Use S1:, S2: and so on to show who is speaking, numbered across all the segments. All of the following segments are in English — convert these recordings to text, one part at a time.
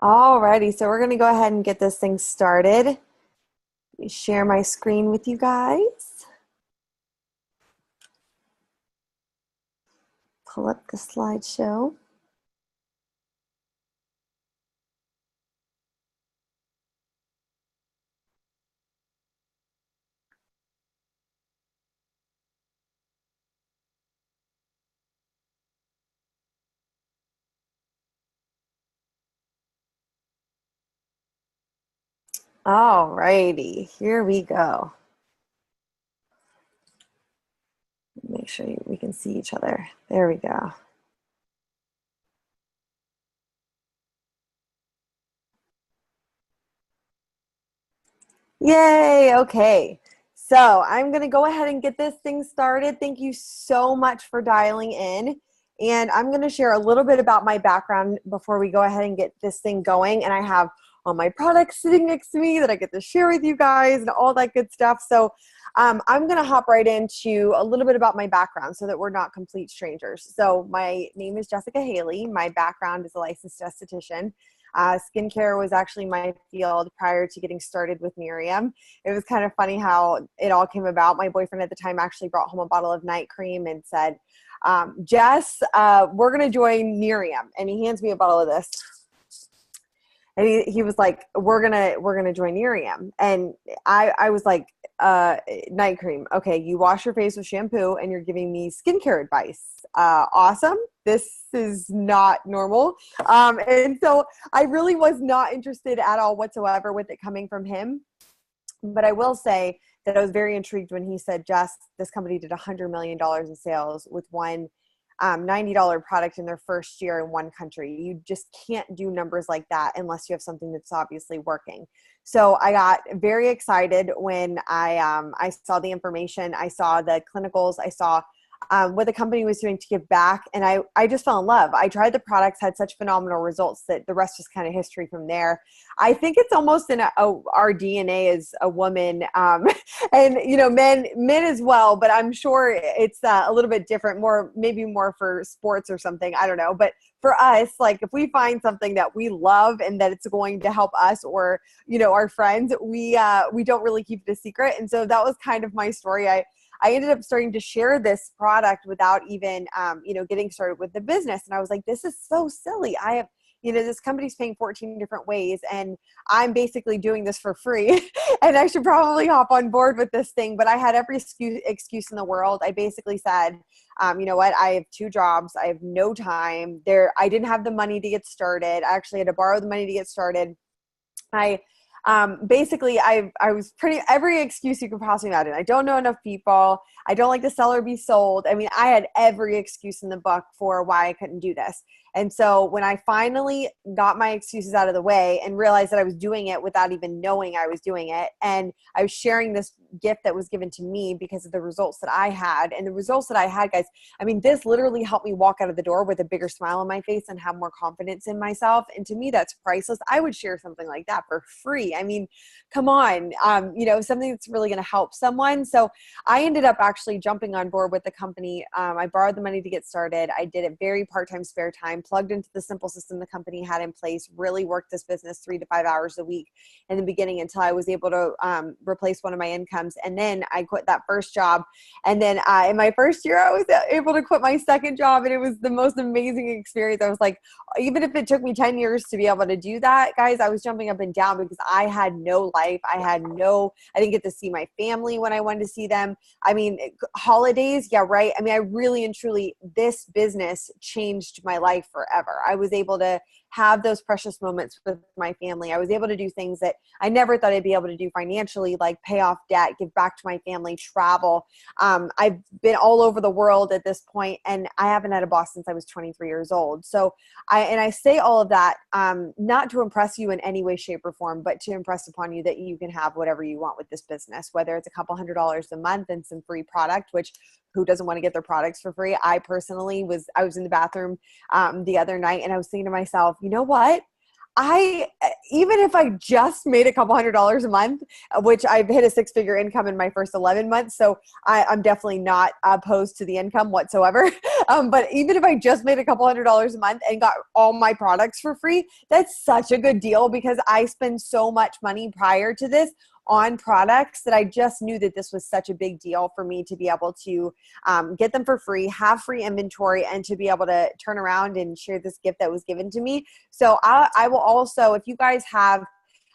S1: Alrighty, so we're going to go ahead and get this thing started. Let me share my screen with you guys. Pull up the slideshow. Alrighty, here we go. Make sure we can see each other. There we go. Yay, okay. So I'm going to go ahead and get this thing started. Thank you so much for dialing in. And I'm going to share a little bit about my background before we go ahead and get this thing going. And I have all my products sitting next to me that I get to share with you guys and all that good stuff. So I'm going to hop right into a little bit about my background so that we're not complete strangers. So my name is Jessica Haley. My background is a licensed esthetician. Skincare was actually my field prior to getting started with Nerium. It was kind of funny how it all came about. My boyfriend at the time actually brought home a bottle of night cream and said, Jess, we're going to join Nerium. And he hands me a bottle of this. And he was like, we're gonna join Nerium. And I was like, night cream. Okay, you wash your face with shampoo and you're giving me skincare advice. Awesome. This is not normal. And so I really was not interested at all whatsoever with it coming from him. But I will say that I was very intrigued when he said, Jess, this company did $100 million in sales with one $90 product in their first year in one country. You just can't do numbers like that unless you have something that's obviously working. So I got very excited when I saw the information. I saw the clinicals. I saw what the company was doing to give back. And I just fell in love. I tried the products, had such phenomenal results that the rest is kind of history from there. I think it's almost in our DNA as a woman, and men as well, but I'm sure it's a little bit different, maybe more for sports or something. I don't know. But for us, like if we find something that we love and that it's going to help us or, our friends, we don't really keep it a secret. And so that was kind of my story. I ended up starting to share this product without even, getting started with the business. And I was like, this is so silly. I have, this company's paying 14 different ways and I'm basically doing this for free and I should probably hop on board with this thing. But I had every excuse in the world. I basically said, you know what? I have 2 jobs. I have no time there. I didn't have the money to get started. I actually had to borrow the money to get started. Basically I was every excuse you could possibly imagine. I don't know enough people. I don't like to sell or be sold. I mean, I had every excuse in the book for why I couldn't do this. And so when I finally got my excuses out of the way and realized that I was doing it without even knowing I was doing it, and I was sharing this gift that was given to me because of the results that I had, and the results that I had, guys, I mean, this literally helped me walk out of the door with a bigger smile on my face and have more confidence in myself. And to me, that's priceless. I would share something like that for free. I mean, come on, something that's really going to help someone. So I ended up actually jumping on board with the company. I borrowed the money to get started. I did it very part-time, spare time, plugged into the simple system the company had in place, really worked this business 3 to 5 hours a week in the beginning until I was able to replace one of my incomes. And then I quit that first job. And then in my first year, I was able to quit my second job. And it was the most amazing experience. I was like, even if it took me 10 years to be able to do that, guys, I was jumping up and down because I had no life. I didn't get to see my family when I wanted to see them. I mean, holidays, yeah, right. I mean, I really and truly, this business changed my life forever. I was able to have those precious moments with my family. I was able to do things that I never thought I'd be able to do financially, like pay off debt, give back to my family, travel. I've been all over the world at this point, and I haven't had a boss since I was 23 years old. So I say all of that, not to impress you in any way, shape, or form, but to impress upon you that you can have whatever you want with this business, whether it's a couple $100s a month and some free product, which who doesn't want to get their products for free? I personally was in the bathroom the other night and I was thinking to myself, you know what? I, even if I just made a couple $100s a month, which I've hit a 6-figure income in my first 11 months. So I'm definitely not opposed to the income whatsoever. But even if I just made a couple $100s a month and got all my products for free, that's such a good deal because I spend so much money prior to this on products that I just knew that this was such a big deal for me to be able to get them for free, have free inventory, and to be able to turn around and share this gift that was given to me. So I will also, if you guys have,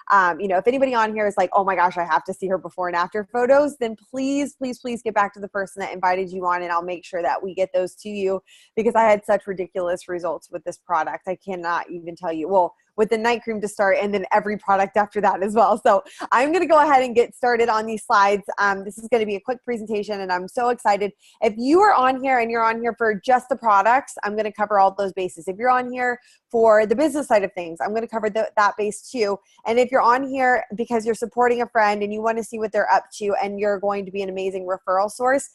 S1: if anybody on here is like, oh my gosh, I have to see her before and after photos, then please, please, please get back to the person that invited you on, and I'll make sure that we get those to you because I had such ridiculous results with this product. I cannot even tell you. Well, with the night cream to start and then every product after that as well. So I'm going to go ahead and get started on these slides. This is going to be a quick presentation and I'm so excited. If you are on here and you're on here for just the products, I'm going to cover all those bases. If you're on here for the business side of things, I'm going to cover that base too. And if you're on here because you're supporting a friend and you want to see what they're up to and you're going to be an amazing referral source,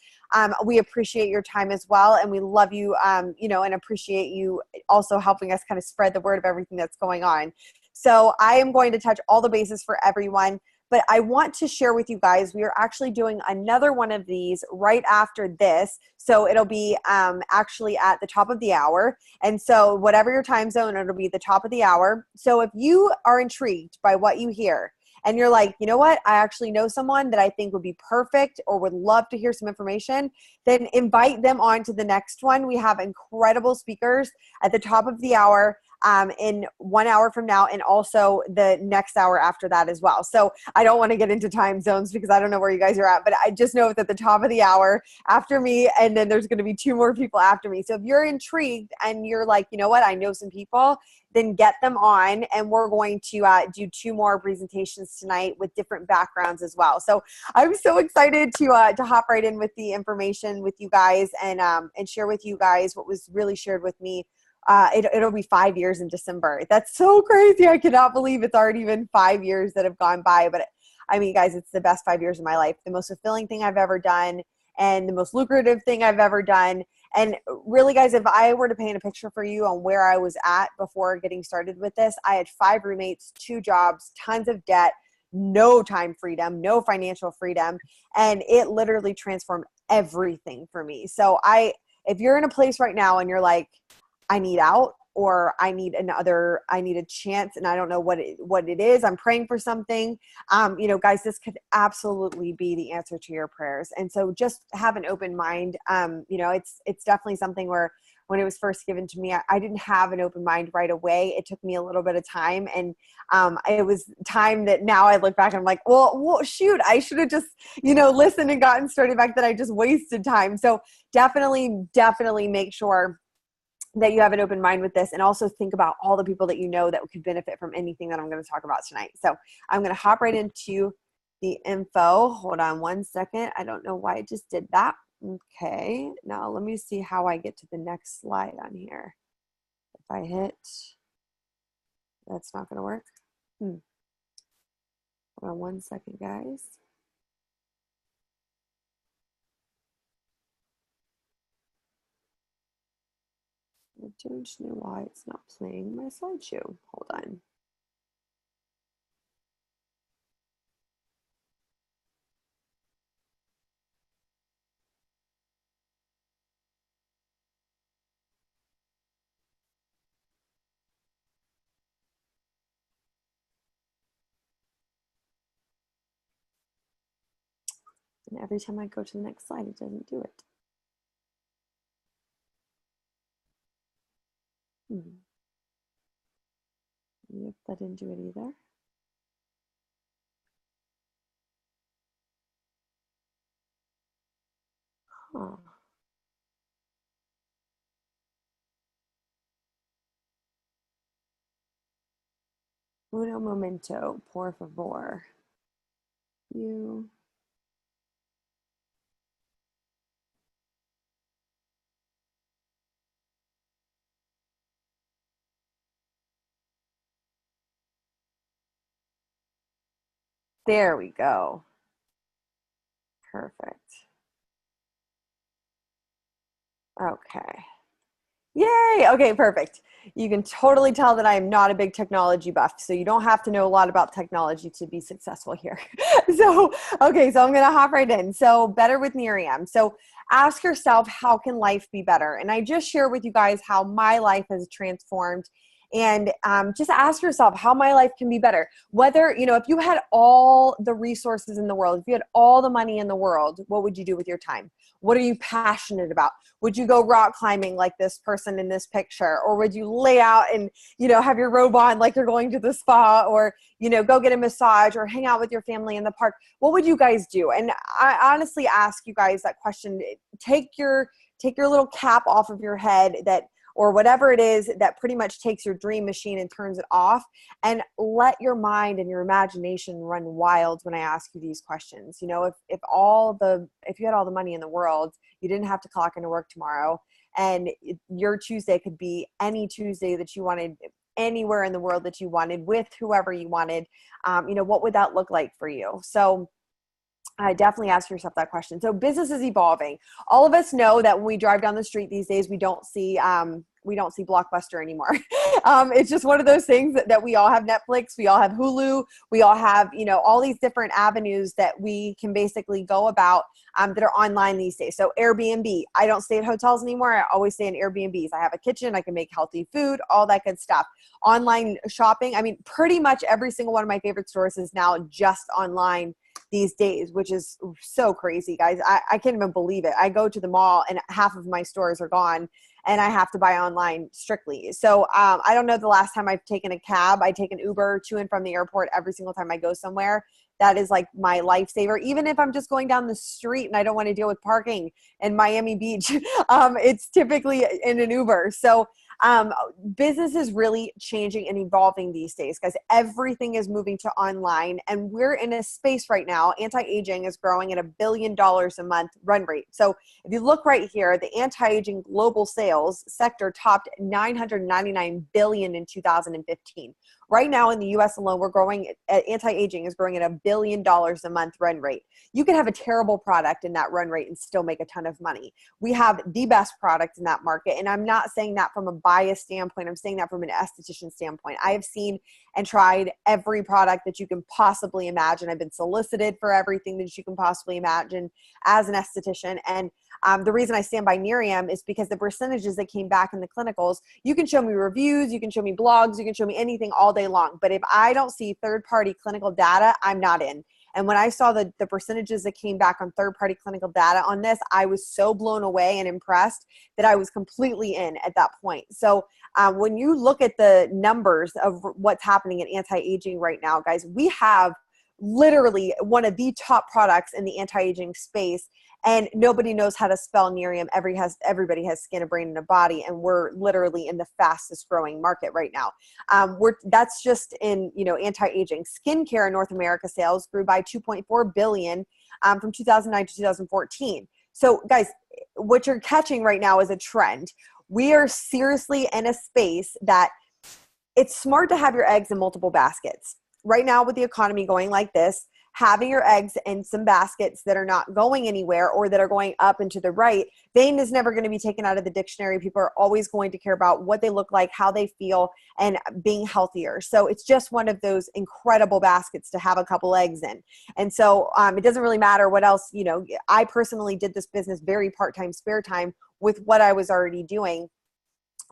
S1: we appreciate your time as well. And we love you, and appreciate you also helping us kind of spread the word of everything that's going on. So I am going to touch all the bases for everyone, but I want to share with you guys, we are actually doing another one of these right after this. So it'll be actually at the top of the hour. And so whatever your time zone, it'll be the top of the hour. So if you are intrigued by what you hear, and you're like, you know what, I actually know someone that I think would be perfect or would love to hear some information, then invite them on to the next one. We have incredible speakers at the top of the hour in 1 hour from now and also the next hour after that as well. So I don't want to get into time zones because I don't know where you guys are at, but I just know it's at the top of the hour after me, and then there's going to be 2 more people after me. So if you're intrigued and you're like, you know what, I know some people, then get them on, and we're going to do 2 more presentations tonight with different backgrounds as well. So I'm so excited to hop right in with the information with you guys and share with you guys what was really shared with me. It'll be 5 years in December. That's so crazy. I cannot believe it's already been 5 years that have gone by. But I mean, guys, it's the best 5 years of my life. The most fulfilling thing I've ever done and the most lucrative thing I've ever done. And really, guys, if I were to paint a picture for you on where I was at before getting started with this, I had 5 roommates, 2 jobs, tons of debt, no time freedom, no financial freedom. And it literally transformed everything for me. So if you're in a place right now and you're like, I need out, or I need a chance and I don't know what it is, I'm praying for something, guys, this could absolutely be the answer to your prayers. And so just have an open mind. It's definitely something where when it was first given to me, I didn't have an open mind right away. It took me a little bit of time, and it was time that now I look back and I'm like, well, shoot, I should have just, listened and gotten started back then. I just wasted time. So definitely make sure that you have an open mind with this, and also think about all the people that you know that could benefit from anything that I'm going to talk about tonight. So I'm going to hop right into the info. Hold on one second. I don't know why I just did that. Okay. Now let me see how I get to the next slide on here. If I hit, that's not going to work. Hold on one second, guys. I don't know why it's not playing my slideshow. Hold on. And every time I go to the next slide, it doesn't do it. Yep, that didn't do it either. Huh. Uno momento, por favor. You. There we go. Perfect. Okay. Yay. Okay, perfect. You can totally tell that I am not a big technology buff, so you don't have to know a lot about technology to be successful here. Okay, so I'm going to hop right in. So, better with Nerium. So, ask yourself, how can life be better? And I just share with you guys how my life has transformed. And just ask yourself how my life can be better. Whether, if you had all the resources in the world, if you had all the money in the world, what would you do with your time? What are you passionate about? Would you go rock climbing like this person in this picture? Or would you lay out and, have your robe on like you're going to the spa, or, go get a massage or hang out with your family in the park? What would you guys do? And I honestly ask you guys that question. Take your little cap off of your head, that, or whatever it is that pretty much takes your dream machine and turns it off, and let your mind and your imagination run wild when I ask you these questions. If you had all the money in the world, you didn't have to clock into work tomorrow, and your Tuesday could be any Tuesday that you wanted, anywhere in the world that you wanted, with whoever you wanted, what would that look like for you? So I definitely ask yourself that question. So business is evolving. All of us know that when we drive down the street these days, we don't see Blockbuster anymore. It's just one of those things that we all have Netflix, we all have Hulu, we all have, all these different avenues that we can basically go about that are online these days. So Airbnb, I don't stay at hotels anymore. I always stay in Airbnbs. I have a kitchen, I can make healthy food, all that good stuff. Online shopping, pretty much every single one of my favorite stores is now just online these days, which is so crazy, guys. I can't even believe it. I go to the mall and half of my stores are gone, and I have to buy online strictly. So I don't know the last time I've taken a cab. I take an Uber to and from the airport every single time I go somewhere. That is like my lifesaver. Even if I'm just going down the street and I don't want to deal with parking in Miami Beach, it's typically in an Uber. So business is really changing and evolving these days, guys. Everything is moving to online, and we're in a space right now. Anti-aging is growing at $1 billion a month run rate. So if you look right here, the anti-aging global sales sector topped $999 billion in 2015. Right now in the US alone, we're growing, anti-aging is growing at $1 billion a month run rate. You can have a terrible product in that run rate and still make a ton of money. We have the best product in that market. And I'm not saying that from a biased standpoint. I'm saying that from an esthetician standpoint. I have seen and tried every product that you can possibly imagine. I've been solicited for everything that you can possibly imagine as an esthetician. And the reason I stand by Nerium is because the percentages that came back in the clinicals, you can show me reviews, you can show me blogs, you can show me anything all day long. But if I don't see third-party clinical data, I'm not in. And when I saw the percentages that came back on third-party clinical data on this, I was so blown away and impressed that I was completely in at that point. So when you look at the numbers of what's happening in anti-aging right now, guys, we have literally one of the top products in the anti-aging space, and nobody knows how to spell Nerium. Everybody has skin, a brain, and a body, and we're literally in the fastest growing market right now. That's just in anti-aging. Skincare in North America sales grew by 2.4 billion from 2009 to 2014. So guys, what you're catching right now is a trend. We are seriously in a space that it's smart to have your eggs in multiple baskets. Right now, with the economy going like this, having your eggs in some baskets that are not going anywhere or that are going up and to the right, vain is never going to be taken out of the dictionary. People are always going to care about what they look like, how they feel, and being healthier. So it's just one of those incredible baskets to have a couple eggs in. And so it doesn't really matter what else, I personally did this business very part-time, spare time with what I was already doing.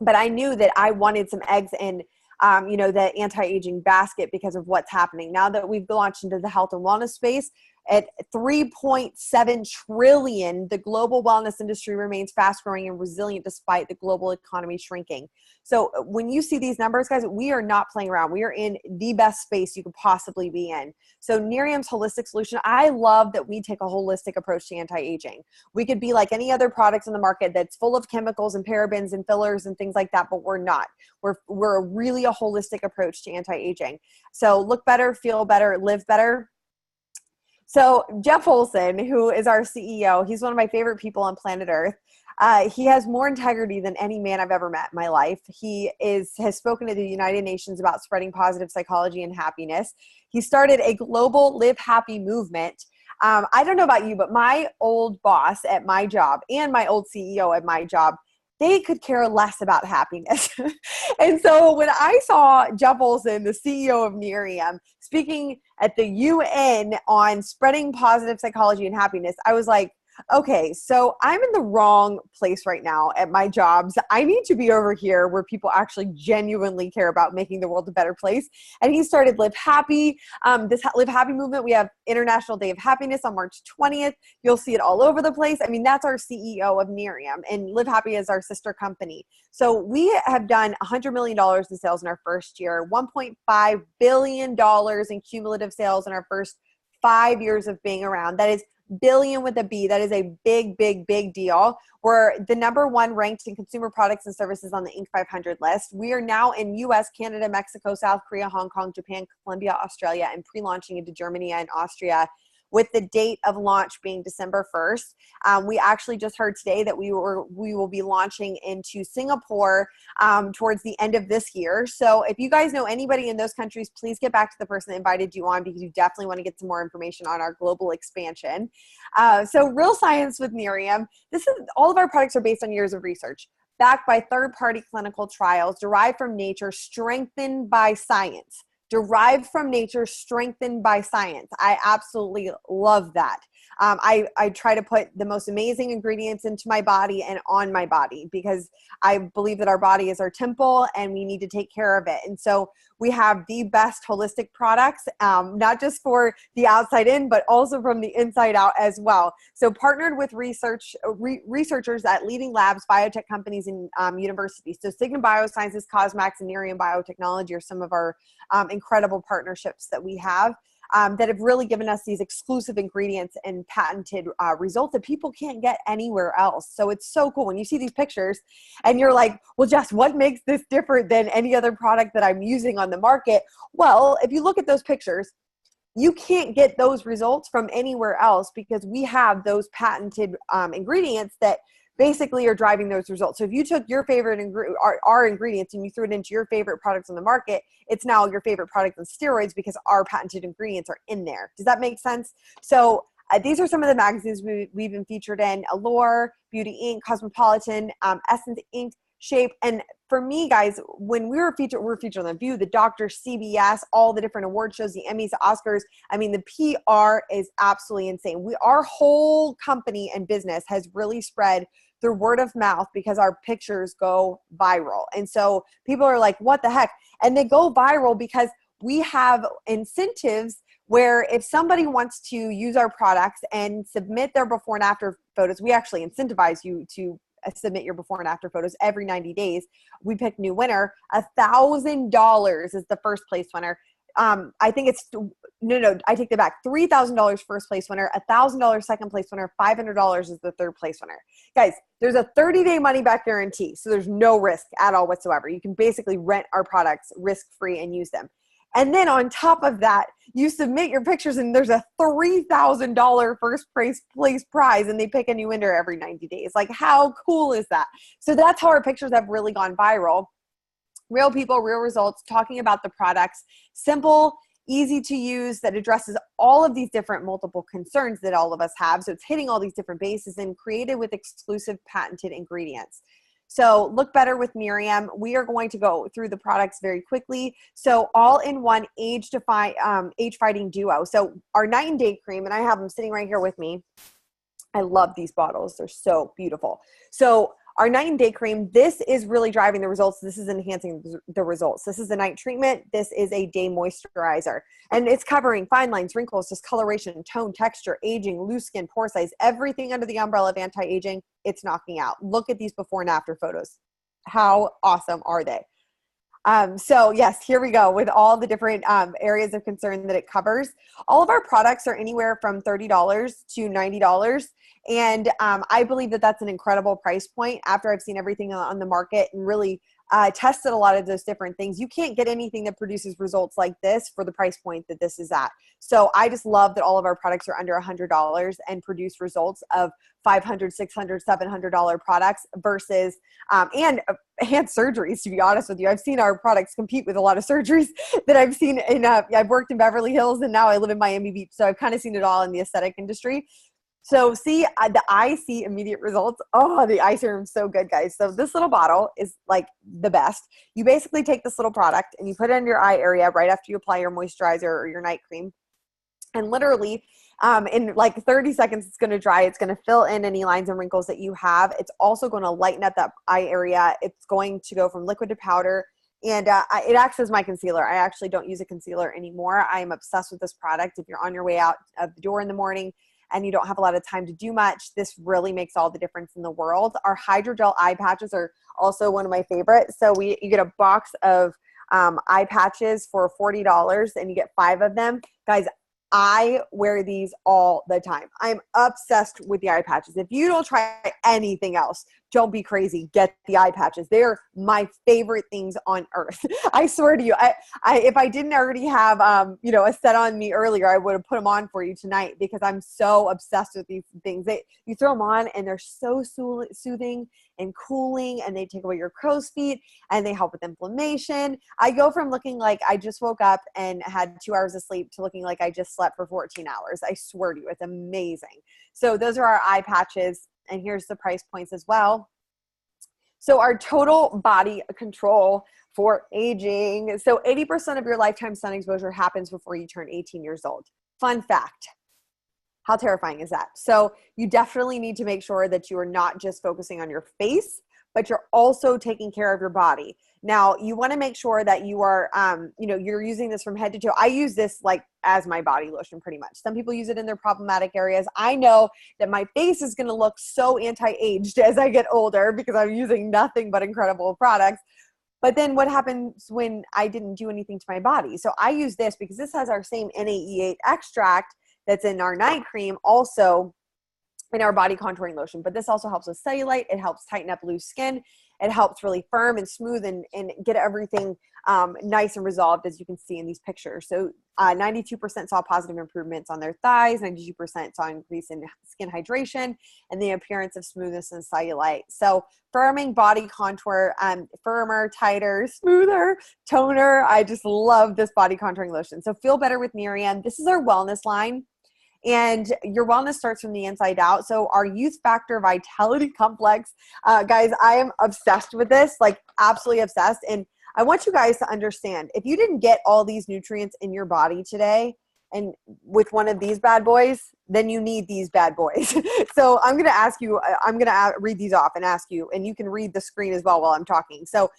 S1: But I knew that I wanted some eggs in the anti-aging basket because of what's happening. Now that we've launched into the health and wellness space at 3.7 trillion, the global wellness industry remains fast growing and resilient despite the global economy shrinking. So when you see these numbers, guys, we are not playing around. We are in the best space you could possibly be in. So Nerium's holistic solution, I love that we take a holistic approach to anti-aging. We could be like any other products in the market that's full of chemicals and parabens and fillers and things like that, but we're not. We're really a holistic approach to anti-aging. So look better, feel better, live better. So Jeff Olson, who is our CEO, he's one of my favorite people on planet Earth. He has more integrity than any man I've ever met in my life. He has spoken to the United Nations about spreading positive psychology and happiness. He started a global Live Happy movement. I don't know about you, but my old boss at my job and my old CEO at my job they could care less about happiness. And so when I saw Jeff Olson, the CEO of Nerium, speaking at the UN on spreading positive psychology and happiness, I was like, okay, so I'm in the wrong place right now at my jobs. I need to be over here where people actually genuinely care about making the world a better place. And he started Live Happy, this Live Happy movement. We have International Day of Happiness on March 20th. You'll see it all over the place. I mean, that's our CEO of Nerium, and Live Happy is our sister company. So we have done $100 million in sales in our first year, $1.5 billion in cumulative sales in our first 5 years of being around. That is billion with a B. That is a big, big, big deal. We're the number one ranked in consumer products and services on the Inc. 500 list. We are now in US, Canada, Mexico, South Korea, Hong Kong, Japan, Colombia, Australia, and pre-launching into Germany and Austria, with the date of launch being December 1st. We actually just heard today that we will be launching into Singapore towards the end of this year. So if you guys know anybody in those countries, please get back to the person that invited you on, because you definitely want to get some more information on our global expansion. So real science with Nerium. All of our products are based on years of research, backed by third-party clinical trials, derived from nature, strengthened by science. Derived from nature, strengthened by science. I absolutely love that. I try to put the most amazing ingredients into my body and on my body, because I believe that our body is our temple and we need to take care of it. And so we have the best holistic products, not just for the outside in, but also from the inside out as well. So partnered with researchers at leading labs, biotech companies, and universities. So Signum Biosciences, Cosmax, and Nerium Biotechnology are some of our incredible partnerships that we have. That have really given us these exclusive ingredients and patented results that people can't get anywhere else. So it's so cool when you see these pictures and you're like, well, Jess, what makes this different than any other product that I'm using on the market? Well, if you look at those pictures, you can't get those results from anywhere else, because we have those patented ingredients that basically are driving those results. So if you took your favorite our ingredients and you threw it into your favorite products on the market, it's now your favorite product on steroids, because our patented ingredients are in there. Does that make sense? So these are some of the magazines we've been featured in: Allure, Beauty Inc., Cosmopolitan, Essence Inc., Shape. And for me, guys, when we're featured on The View, The Doctor, CBS, all the different award shows, the Emmys, the Oscars. I mean, the PR is absolutely insane. Our whole company and business has really spread through word of mouth, because our pictures go viral. And so people are like, what the heck? And they go viral because we have incentives where if somebody wants to use our products and submit their before and after photos, we actually incentivize you to submit your before and after photos every 90 days. We pick new winner. $1,000 is the first place winner. I think it's, no, I take that back. $3,000 first place winner, $1,000 second place winner, $500 is the third place winner. Guys, there's a 30-day money back guarantee. So there's no risk at all whatsoever. You can basically rent our products risk-free and use them. And then on top of that, you submit your pictures and there's a $3,000 first place prize, and they pick a new winner every 90 days. Like, how cool is that? So that's how our pictures have really gone viral. Real people, real results, talking about the products, simple, easy to use, that addresses all of these different multiple concerns that all of us have. So it's hitting all these different bases, and created with exclusive patented ingredients. So look better with Nerium. We are going to go through the products very quickly. So all-in-one age-fighting duo. So our night and day cream, and I have them sitting right here with me. I love these bottles. They're so beautiful. So our night and day cream, this is really driving the results. This is enhancing the results. This is the night treatment. This is a day moisturizer. And it's covering fine lines, wrinkles, discoloration, tone, texture, aging, loose skin, pore size, everything under the umbrella of anti-aging. It's knocking out. Look at these before and after photos. How awesome are they? So yes, here we go with all the different areas of concern that it covers. All of our products are anywhere from $30 to $90. And I believe that that's an incredible price point after I've seen everything on the market and really tested a lot of those different things. You can't get anything that produces results like this for the price point that this is at. So I just love that all of our products are under $100 and produce results of $500, $600, $700 products versus, and surgeries, to be honest with you. I've seen our products compete with a lot of surgeries that I've seen in, I've worked in Beverly Hills and now I live in Miami Beach. So I've kind of seen it all in the aesthetic industry. So see, I see immediate results. Oh, the eye serum is so good, guys. So this little bottle is like the best. You basically take this little product and you put it in your eye area right after you apply your moisturizer or your night cream. And literally in like 30 seconds, it's going to dry. It's going to fill in any lines and wrinkles that you have. It's also going to lighten up that eye area. It's going to go from liquid to powder. And it acts as my concealer. I actually don't use a concealer anymore. I am obsessed with this product. If you're on your way out of the door in the morning and you don't have a lot of time to do much, this really makes all the difference in the world. Our hydrogel eye patches are also one of my favorites. So you get a box of eye patches for $40 and you get 5 of them. Guys, I wear these all the time. I'm obsessed with the eye patches. If you don't try anything else, don't be crazy. Get the eye patches. They're my favorite things on earth. I swear to you, if I didn't already have, a set on me earlier, I would have put them on for you tonight because I'm so obsessed with these things. You throw them on and they're so soothing and cooling, and they take away your crow's feet and they help with inflammation. I go from looking like I just woke up and had 2 hours of sleep to looking like I just slept for 14 hours. I swear to you, it's amazing. So those are our eye patches. And here's the price points as well. So our total body control for aging. So 80% of your lifetime sun exposure happens before you turn 18 years old. Fun fact. How terrifying is that? So you definitely need to make sure that you are not just focusing on your face, but you're also taking care of your body. Now, you want to make sure that you are, you're using this from head to toe. I use this like as my body lotion pretty much. Some people use it in their problematic areas. I know that my face is going to look so anti-aged as I get older because I'm using nothing but incredible products. But then what happens when I didn't do anything to my body? So I use this because this has our same NAE8 extract that's in our night cream, also in our body contouring lotion. But this also helps with cellulite. It helps tighten up loose skin. It helps really firm and smooth and get everything nice and resolved, as you can see in these pictures. So 92% saw positive improvements on their thighs, 92% saw increase in skin hydration and the appearance of smoothness and cellulite. So firming body contour, firmer, tighter, smoother, toner. I just love this body contouring lotion. So feel better with Nerium. This is our wellness line. And your wellness starts from the inside out. So our Youth Factor Vitality Complex, guys, I am obsessed with this, like absolutely obsessed. And I want you guys to understand, if you didn't get all these nutrients in your body today and with one of these bad boys, then you need these bad boys. So I'm going to ask you, I'm going to read these off and ask you, and you can read the screen as well while I'm talking. So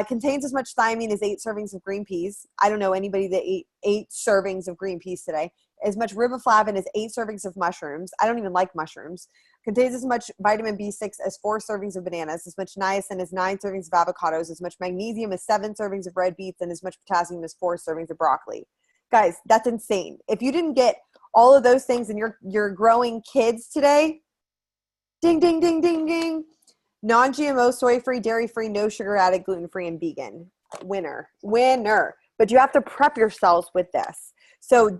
S1: contains as much thiamine as 8 servings of green peas. I don't know anybody that ate 8 servings of green peas today. As much riboflavin as 8 servings of mushrooms. I don't even like mushrooms. Contains as much vitamin B6 as 4 servings of bananas, as much niacin as 9 servings of avocados, as much magnesium as 7 servings of red beets, and as much potassium as 4 servings of broccoli. Guys, that's insane. If you didn't get all of those things in your growing kids today, ding, ding, ding, ding, ding. Non-GMO, soy-free, dairy-free, no sugar added, gluten-free, and vegan. Winner. But you have to prep yourselves with this. So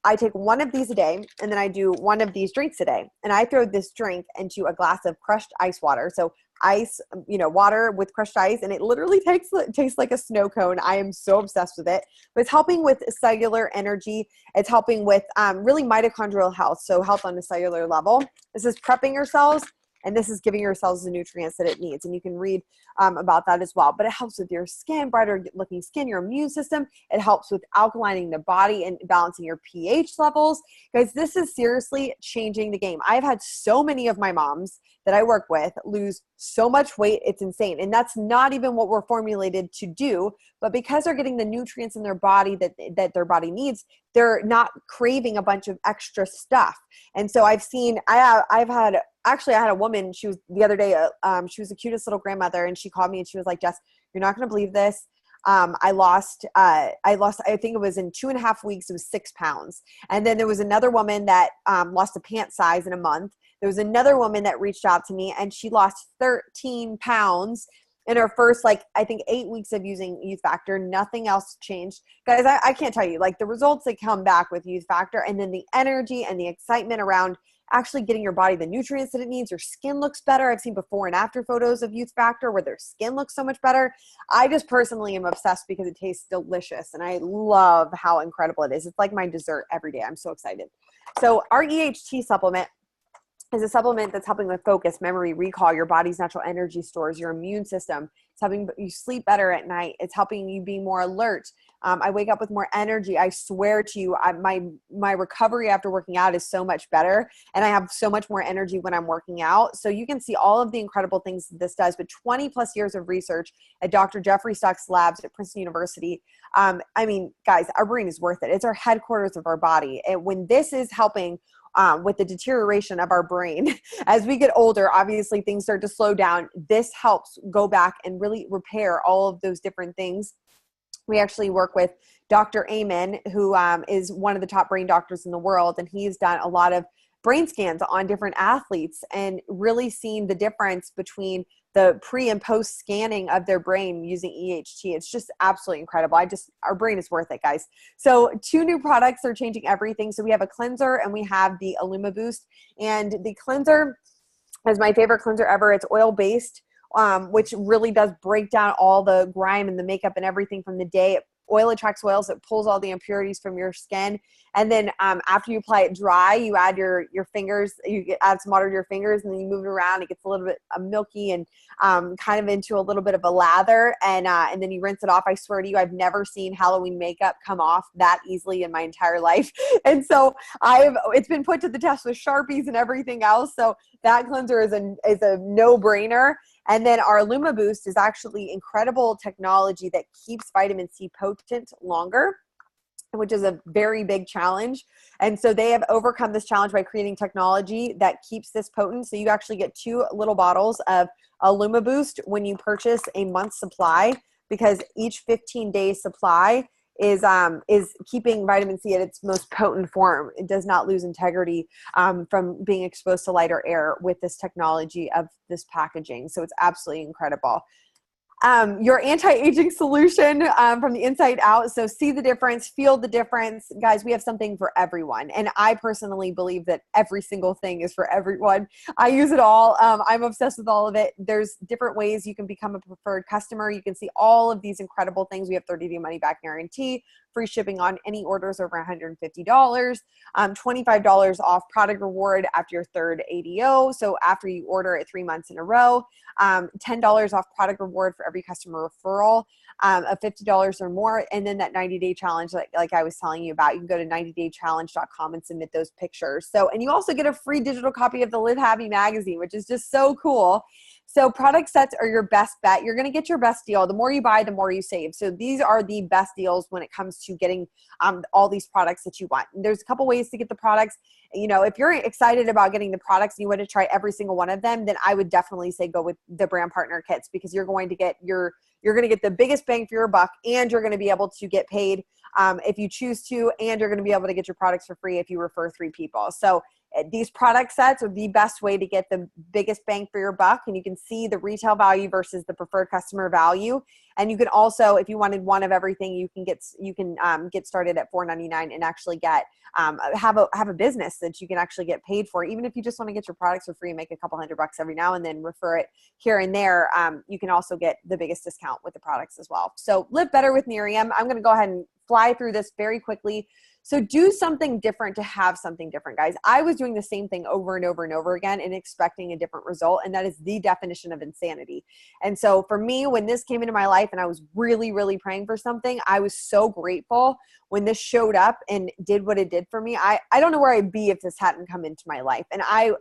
S1: I take one of these a day, and then I do one of these drinks a day. And I throw this drink into a glass of crushed ice water. So ice, water with crushed ice, and it literally tastes like a snow cone. I am so obsessed with it. But it's helping with cellular energy. It's helping with really mitochondrial health, so health on a cellular level. This is prepping your cells, and this is giving your cells the nutrients that it needs. And you can read about that as well. But it helps with your skin, brighter looking skin, your immune system. It helps with alkalining the body and balancing your pH levels. Guys, this is seriously changing the game. I've had so many of my moms that I work with lose so much weight. It's insane. And that's not even what we're formulated to do. But because they're getting the nutrients in their body that their body needs, they're not craving a bunch of extra stuff. And so I've seen, I had a woman, she was the other day, she was the cutest little grandmother, and she called me and she was like, Jess, you're not going to believe this. I lost, I think it was in 2.5 weeks, it was 6 pounds. And then there was another woman that lost a pant size in a month. There was another woman that reached out to me and she lost 13 pounds in her first, I think 8 weeks of using Youth Factor. Nothing else changed. Guys, I can't tell you, the results that come back with Youth Factor, and then the energy and the excitement around actually getting your body the nutrients that it needs. Your skin looks better. I've seen before and after photos of Youth Factor where their skin looks so much better. I just personally am obsessed because it tastes delicious, and I love how incredible it is. It's like my dessert every day. I'm so excited. So our EHT supplement, is a supplement that's helping with focus, memory, recall, your body's natural energy stores, your immune system. It's helping you sleep better at night. It's helping you be more alert. I wake up with more energy. I swear to you, my recovery after working out is so much better, and I have so much more energy when I'm working out. So you can see all of the incredible things this does, but 20 plus years of research at Dr. Jeffrey Stock's labs at Princeton University. I mean, guys, our brain is worth it. It's our headquarters of our body. And when this is helping with the deterioration of our brain. As we get older, obviously things start to slow down. This helps go back and really repair all of those different things. We actually work with Dr. Amen, who is one of the top brain doctors in the world, and he's done a lot of brain scans on different athletes and really seen the difference between the pre and post scanning of their brain using EHT. It's just absolutely incredible. Our brain is worth it, guys. So 2 new products are changing everything. So we have a cleanser and we have the Illuma Boost. And the cleanser is my favorite cleanser ever. It's oil-based, which really does break down all the grime and the makeup and everything from the day. Oil attracts oils. It pulls all the impurities from your skin. And then after you apply it dry, you add your fingers, add some water to your fingers, and then you move it around. It gets a little bit milky and kind of into a little bit of a lather. And then you rinse it off. I swear to you, I've never seen Halloween makeup come off that easily in my entire life. And so it's been put to the test with Sharpies and everything else. So that cleanser is a no-brainer. And then our Illuma Boost is actually incredible technology that keeps vitamin C potent longer, which is a very big challenge. And so they have overcome this challenge by creating technology that keeps this potent. So you actually get 2 little bottles of Illuma Boost when you purchase a month's supply, because each 15-day supply is keeping vitamin C at its most potent form. It does not lose integrity from being exposed to lighter air with this technology of this packaging. So it's absolutely incredible. Your anti-aging solution from the inside out. So see the difference, feel the difference. Guys, we have something for everyone. And I personally believe that every single thing is for everyone. I use it all. I'm obsessed with all of it. There's different ways you can become a preferred customer. You can see all of these incredible things. We have 30-day money-back guarantee, free shipping on any orders over $150, $25 off product reward after your 3rd ADO. So after you order it 3 months in a row, $10 off product reward for every customer referral of $50 or more. And then that 90-day challenge, like I was telling you about, you can go to 90daychallenge.com and submit those pictures. So, and you also get a free digital copy of the Live Happy magazine, which is just so cool. So product sets are your best bet. You're going to get your best deal. The more you buy, the more you save. So these are the best deals when it comes to getting all these products that you want. And there's a couple ways to get the products. You know, if you're excited about getting the products and you want to try every single one of them, then I would definitely say go with the brand partner kits, because you're going to get the biggest bang for your buck, and you're going to be able to get paid if you choose to, and you're going to be able to get your products for free if you refer 3 people. So these product sets are the best way to get the biggest bang for your buck, and you can see the retail value versus the preferred customer value. And you can also, if you wanted one of everything, you can get started at $4.99 and actually get have a business that you can actually get paid for. Even if you just want to get your products for free and make a couple $100 every now and then, refer it here and there, you can also get the biggest discount with the products as well. So live better with Nerium. I'm going to go ahead and fly through this very quickly. So do something different to have something different, guys. I was doing the same thing over and over and over again and expecting a different result. And that is the definition of insanity. And so for me, when this came into my life and I was really, really praying for something, I was so grateful when this showed up and did what it did for me. I don't know where I'd be if this hadn't come into my life. And I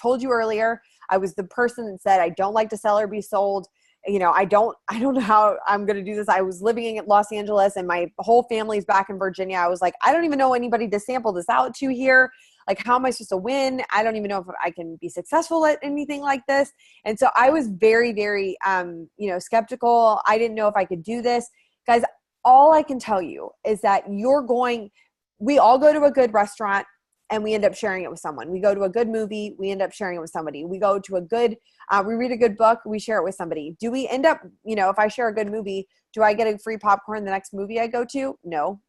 S1: told you earlier, I was the person that said, I don't like to sell or be sold. You know, I don't know how I'm going to do this. I was living in Los Angeles and my whole family's back in Virginia. I was like, I don't even know anybody to sample this out to here. Like, how am I supposed to win? I don't even know if I can be successful at anything like this. And so I was very, very, skeptical. I didn't know if I could do this. Guys, all I can tell you is that we all go to a good restaurant and we end up sharing it with someone. We go to a good movie, we end up sharing it with somebody. We go to we read a good book, we share it with somebody. Do we end up, if I share a good movie, do I get a free popcorn the next movie I go to? No.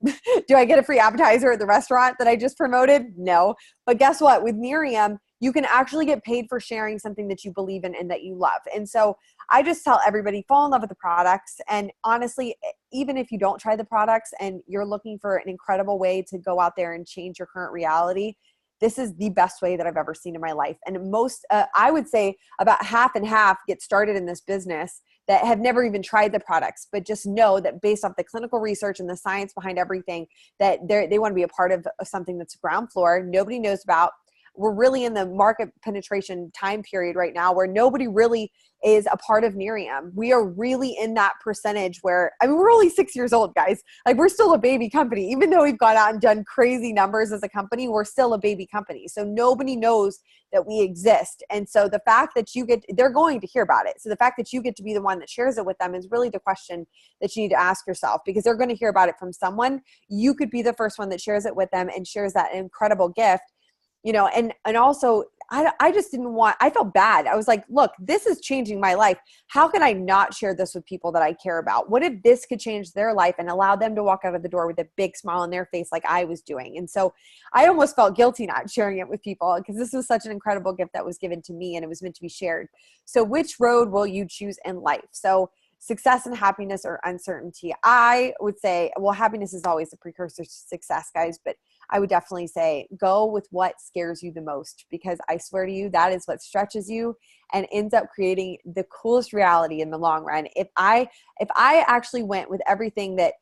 S1: Do I get a free appetizer at the restaurant that I just promoted? No. But guess what? With Nerium, you can actually get paid for sharing something that you believe in and that you love. And so I just tell everybody, fall in love with the products. And honestly, even if you don't try the products and you're looking for an incredible way to go out there and change your current reality, this is the best way that I've ever seen in my life. And most, I would say about half and half get started in this business that have never even tried the products, but just know that based off the clinical research and the science behind everything, that they want to be a part of something that's ground floor, nobody knows about. We're really in the market penetration time period right now where nobody really is a part of Nerium. We are really in that percentage where, I mean, we're only 6 years old, guys. Like, we're still a baby company. Even though we've gone out and done crazy numbers as a company, we're still a baby company. So nobody knows that we exist. And so the fact that they're going to hear about it. So the fact that you get to be the one that shares it with them is really the question that you need to ask yourself, because they're going to hear about it from someone. You could be the first one that shares it with them and shares that incredible gift. And also I just I felt bad. I was like, look, this is changing my life. How can I not share this with people that I care about? What if this could change their life and allow them to walk out of the door with a big smile on their face like I was doing? And so I almost felt guilty not sharing it with people, because this was such an incredible gift that was given to me and it was meant to be shared. So which road will you choose in life? So success and happiness or uncertainty? I would say, well, happiness is always a precursor to success, guys, but I would definitely say go with what scares you the most, because I swear to you, that is what stretches you and ends up creating the coolest reality in the long run. If I actually went with everything that,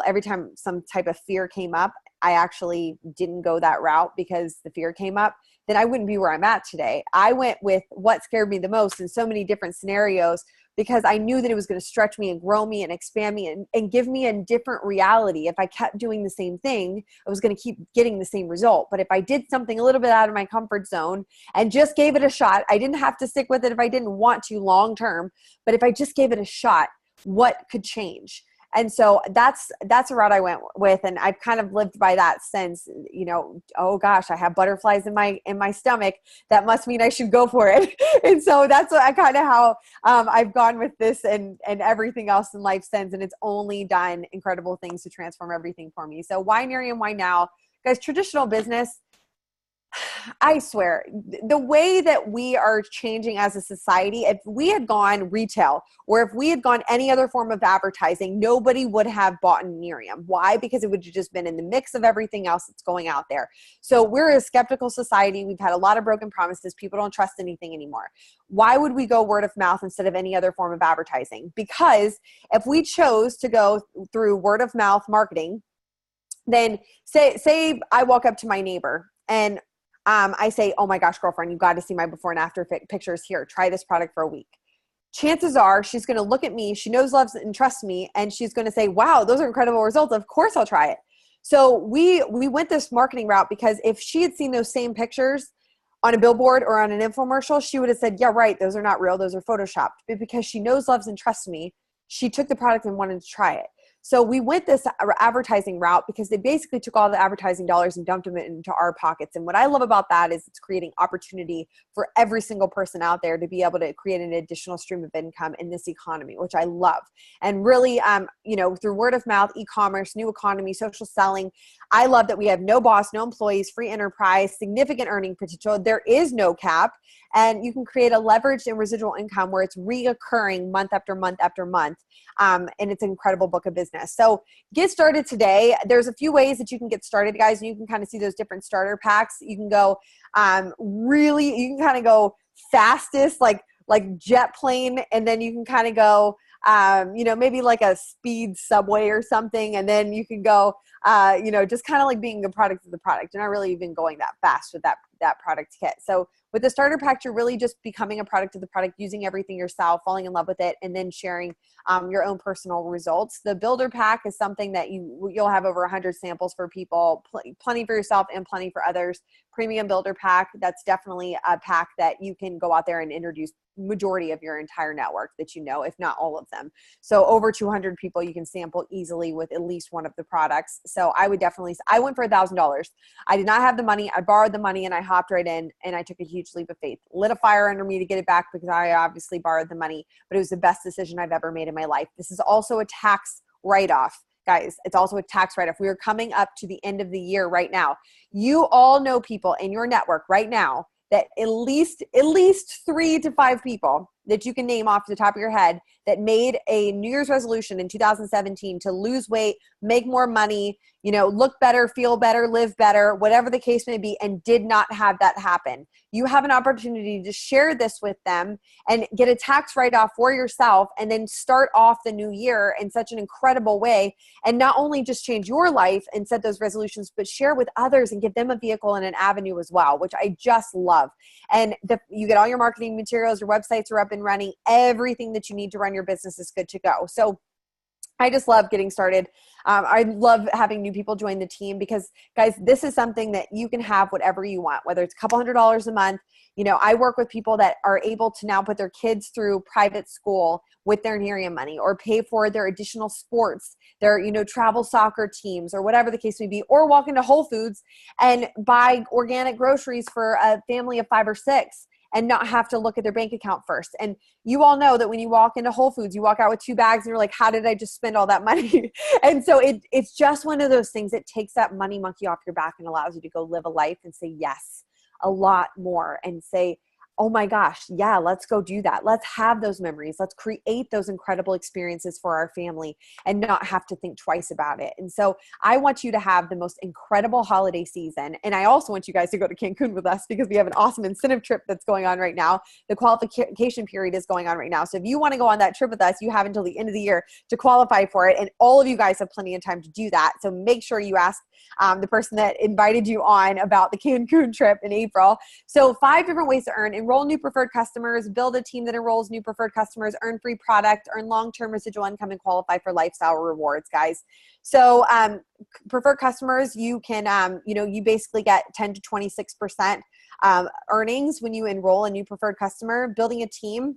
S1: every time some type of fear came up, I actually didn't go that route because the fear came up, then I wouldn't be where I'm at today. I went with what scared me the most in so many different scenarios, because I knew that it was going to stretch me and grow me and expand me and give me a different reality. If I kept doing the same thing, I was going to keep getting the same result. But if I did something a little bit out of my comfort zone and just gave it a shot, I didn't have to stick with it if I didn't want to long term, but if I just gave it a shot, what could change? And so that's a route I went with. And I've kind of lived by that since, oh gosh, I have butterflies in my stomach. That must mean I should go for it. And so that's how I've gone with this and everything else in life since. And it's only done incredible things to transform everything for me. So why Nerium? Why now? Guys, traditional business, I swear, the way that we are changing as a society, if we had gone retail or if we had gone any other form of advertising, nobody would have bought Nerium. Why? Because it would have just been in the mix of everything else that's going out there. So we're a skeptical society. We've had a lot of broken promises. People don't trust anything anymore. Why would we go word of mouth instead of any other form of advertising? Because if we chose to go through word of mouth marketing, then say I walk up to my neighbor and I say, oh my gosh, girlfriend, you got to see my before and after pictures here. Try this product for a week. Chances are she's going to look at me. She knows, loves, and trusts me. And she's going to say, wow, those are incredible results. Of course I'll try it. So we went this marketing route because if she had seen those same pictures on a billboard or on an infomercial, she would have said, yeah, right, those are not real. Those are Photoshopped. But because she knows, loves, and trusts me, she took the product and wanted to try it. So we went this advertising route because they basically took all the advertising dollars and dumped them into our pockets. And what I love about that is it's creating opportunity for every single person out there to be able to create an additional stream of income in this economy, which I love. And really, through word of mouth, e-commerce, new economy, social selling, I love that we have no boss, no employees, free enterprise, significant earning potential. There is no cap. And you can create a leveraged and residual income where it's reoccurring month after month after month. And it's an incredible book of business. So get started today. There's a few ways that you can get started, guys. And you can kind of see those different starter packs. You can go you can kind of go fastest, like jet plane. And then you can kind of go, maybe like a speed subway or something. And then you can go, just kind of like being the product of the product. You're not really even going that fast with that product kit. So with the starter pack, you're really just becoming a product of the product, using everything yourself, falling in love with it, and then sharing your own personal results. The builder pack is something that you'll have over 100 samples for people, plenty for yourself and plenty for others. Premium builder pack, that's definitely a pack that you can go out there and introduce majority of your entire network that if not all of them. So over 200 people you can sample easily with at least one of the products. So I went for $1,000. I did not have the money. I borrowed the money and I hopped right in and I took a huge leap of faith. Lit a fire under me to get it back because I obviously borrowed the money, but it was the best decision I've ever made in my life. This is also a tax write-off. Guys, it's also a tax write-off. We are coming up to the end of the year right now. You all know people in your network right now that at least 3 to 5 people that you can name off the top of your head that made a New Year's resolution in 2017 to lose weight, make more money, you know, look better, feel better, live better, whatever the case may be, and did not have that happen? You have an opportunity to share this with them and get a tax write-off for yourself, and then start off the new year in such an incredible way, and not only just change your life and set those resolutions, but share with others and give them a vehicle and an avenue as well, which I just love. And you get all your marketing materials, your websites are up and running, everything that you need to run your business is good to go. So I just love getting started. I love having new people join the team because, guys, this is something that you can have whatever you want, whether it's a couple $100s a month. You know, I work with people that are able to now put their kids through private school with their Nerium money, or pay for their additional sports, their, you know, travel soccer teams, or whatever the case may be, or walk into Whole Foods and buy organic groceries for a family of 5 or 6. And not have to look at their bank account first. And you all know that when you walk into Whole Foods, you walk out with 2 bags and you're like, how did I just spend all that money? And so it's just one of those things that takes that money monkey off your back and allows you to go live a life and say yes a lot more, and say, oh my gosh, yeah, let's go do that. Let's have those memories. Let's create those incredible experiences for our family and not have to think twice about it. And so I want you to have the most incredible holiday season. And I also want you guys to go to Cancun with us because we have an awesome incentive trip that's going on right now. The qualification period is going on right now. So if you want to go on that trip with us, you have until the end of the year to qualify for it. And all of you guys have plenty of time to do that. So make sure you ask the person that invited you on about the Cancun trip in April. So 5 different ways to earn: enroll new preferred customers, build a team that enrolls new preferred customers, earn free product, earn long-term residual income, and qualify for lifestyle rewards, guys. So preferred customers, you can, you basically get 10 to 26% earnings when you enroll a new preferred customer. Building a team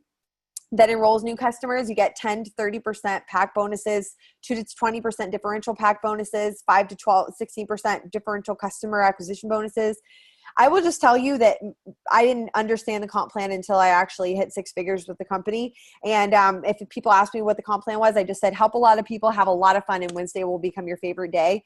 S1: that enrolls new customers, you get 10 to 30% pack bonuses, 2 to 20% differential pack bonuses, 5 to 16% differential customer acquisition bonuses. I will just tell you that I didn't understand the comp plan until I actually hit 6 figures with the company. And if people ask me what the comp plan was, I just said, help a lot of people, have a lot of fun, and Wednesday will become your favorite day.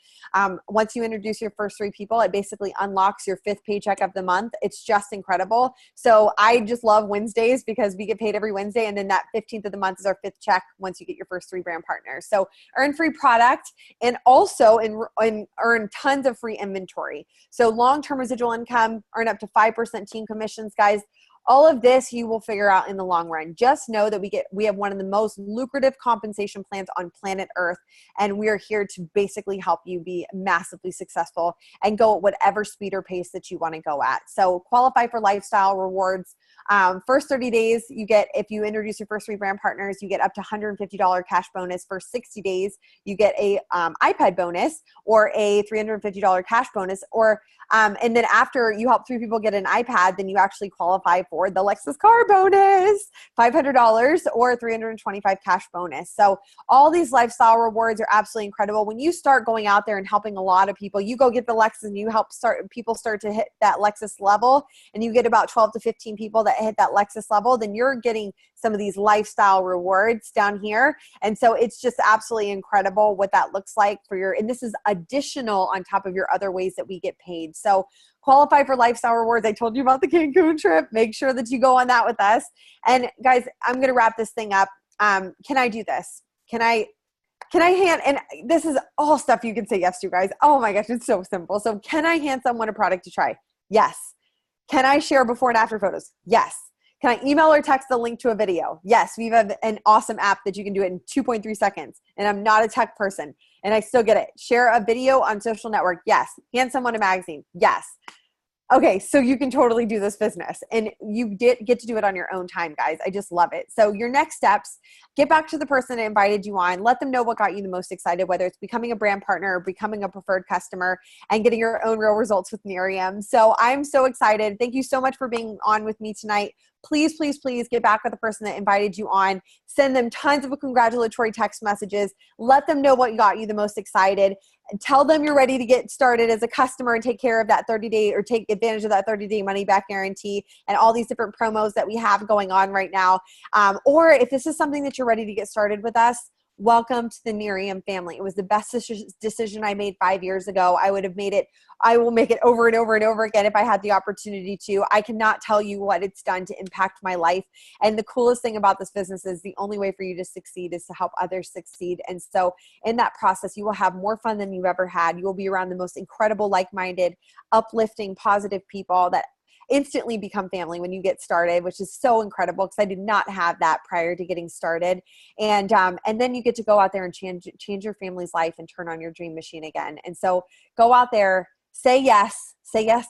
S1: Once you introduce your first 3 people, it basically unlocks your 5th paycheck of the month. It's just incredible. So I just love Wednesdays because we get paid every Wednesday. And then that 15th of the month is our 5th check once you get your first 3 brand partners. So earn free product, and also earn tons of free inventory. So long-term residual income, earn up to 5% team commissions, guys. All of this you will figure out in the long run. Just know that we have one of the most lucrative compensation plans on planet Earth, and we are here to basically help you be massively successful and go at whatever speed or pace that you want to go at. So qualify for lifestyle rewards. First 30 days, you get, if you introduce your first 3 brand partners, you get up to $150 cash bonus. For 60 days, you get a iPad bonus or a $350 cash bonus, or and then after you help 3 people get an iPad, then you actually qualify for the Lexus car bonus, $500 or $325 cash bonus. So all these lifestyle rewards are absolutely incredible. When you start going out there and helping a lot of people, you go get the Lexus and you help people start to hit that Lexus level, and you get about 12 to 15 people that hit that Lexus level, then you're getting some of these lifestyle rewards down here. And so it's just absolutely incredible what that looks like for your, and this is additional on top of your other ways that we get paid. So qualify for lifestyle rewards. I told you about the Cancun trip. Make sure that you go on that with us. And guys, I'm going to wrap this thing up. Can I do this? Can I hand, and this is all stuff you can say yes to, guys. Oh my gosh, it's so simple. So can I hand someone a product to try? Yes. Can I share before and after photos? Yes. Can I email or text the link to a video? Yes. We have an awesome app that you can do it in 2.3 seconds. And I'm not a tech person and I still get it. Share a video on social network? Yes. Hand someone a magazine? Yes. Okay, so you can totally do this business, and you get to do it on your own time, guys. I just love it. So your next steps, get back to the person that invited you on. Let them know what got you the most excited, whether it's becoming a brand partner or becoming a preferred customer and getting your own real results with Nerium. So I'm so excited. Thank you so much for being on with me tonight. Please, please, please get back with the person that invited you on. Send them tons of congratulatory text messages. Let them know what got you the most excited. And tell them you're ready to get started as a customer and take care of that 30-day or take advantage of that 30-day money-back guarantee and all these different promos that we have going on right now. Or if this is something that you're ready to get started with us, welcome to the Nerium family. It was the best decision I made 5 years ago. I would have made it, I will make it over and over and over again if I had the opportunity to. I cannot tell you what it's done to impact my life. And the coolest thing about this business is the only way for you to succeed is to help others succeed. And so in that process, you will have more fun than you've ever had. You will be around the most incredible, like-minded, uplifting, positive people that instantly become family when you get started, which is so incredible because I did not have that prior to getting started. And then you get to go out there and change your family's life and turn on your dream machine again. And so go out there, say yes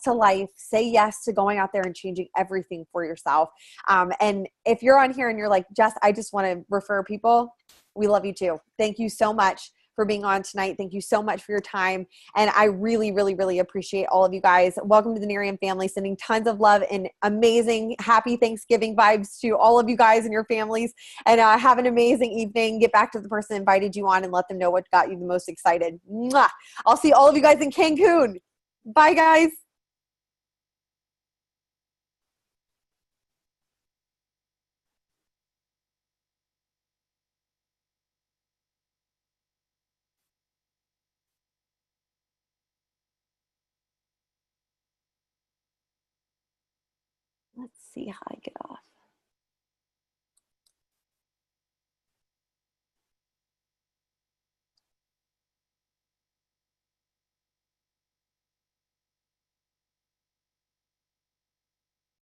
S1: to life, say yes to going out there and changing everything for yourself. And if you're on here and you're like, Jess, I just want to refer people, we love you too. Thank you so much for being on tonight. Thank you so much for your time. And I really, really, really appreciate all of you guys. Welcome to the Nerium family, sending tons of love and amazing, happy Thanksgiving vibes to all of you guys and your families. And have an amazing evening. Get back to the person that invited you on and let them know what got you the most excited. Mwah! I'll see all of you guys in Cancun. Bye, guys. Let's see how I get off.